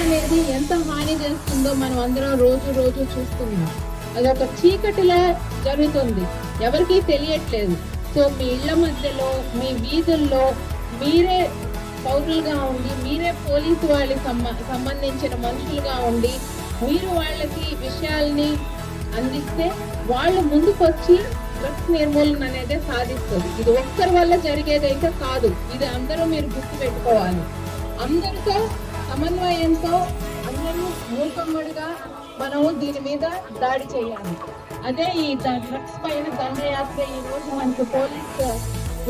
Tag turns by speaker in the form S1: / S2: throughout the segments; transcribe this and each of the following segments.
S1: అనేది ఎంత హాని చేస్తుందో మనం అందరం రోజు రోజు చూస్తున్నాం. అదొక చీకటిలా జరుగుతుంది, ఎవరికీ తెలియట్లేదు. సో మీ ఇళ్ల మధ్యలో, మీ వీధుల్లో మీరే పౌరులుగా ఉండి, మీరే పోలీసు వాళ్ళకి సంబంధించిన మనుషులుగా ఉండి, మీరు వాళ్ళకి విషయాల్ని అందిస్తే వాళ్ళు ముందుకొచ్చి డ్రగ్స్ నిర్మూలన అనేది సాధిస్తుంది. ఇది ఒక్కరి వల్ల జరిగేదైతే కాదు, ఇది అందరూ మీరు గుర్తు పెట్టుకోవాలి. అందరితో సమన్వయంతో అందరూ మూకమ్మడిగా మనం దీని మీద దాడి చేయాలి. అదే ఈ డ్రగ్స్ పైన దండయాత్ర ఈ రోజు మనకు పోలీస్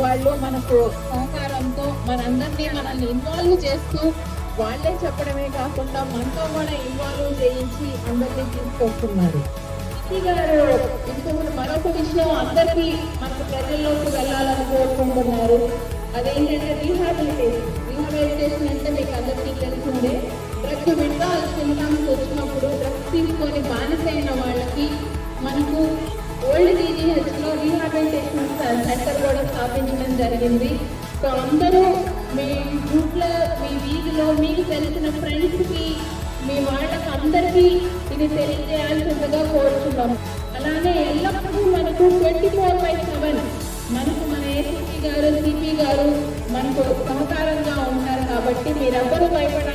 S1: వాళ్ళు మనకు సహకారంతో మనల్ని ఇన్వాల్వ్ చేస్తూ, వాళ్ళే చెప్పడమే కాకుండా మనతో కూడా ఇన్వాల్వ్ చేయించి అందరినీ తీసుకొస్తున్నారు. ఇంకొకటి మరొక విషయం అందరికీ మనకు ప్రజల్లోకి వెళ్ళాలని కోరుకుంటున్నారు. అదేంటంటే రీహాబిలిటేషన్ అంటే మీకు అందరికీ తెలిసిందే. డ్రగ్స్ విత్డ్రాల్ సింప్టమ్స్ వచ్చినప్పుడు డ్రగ్స్ తీసుకొని బానిసైన వాళ్ళకి మనకు ఓల్డ్ DGHలో రీహాబిలిటేషన్ సెంటర్ కూడా స్థాపించడం జరిగింది. సో అందరూ మీ గ్రూప్లో, మీ వీధిలో మీకు తెలిసిన ఫ్రెండ్స్కి, మీ వాళ్ళకి అందరికీ ఇది తెలియజేయాల్సిందిగా కోరుతున్నాం. అలానే ఎల్లప్పుడూ మనకు 24/7 మనకు మన ACP గారు, CP గారు మనకు సహకారంగా ఉంటారు. కాబట్టి మీరెవ్వరూ భయపడ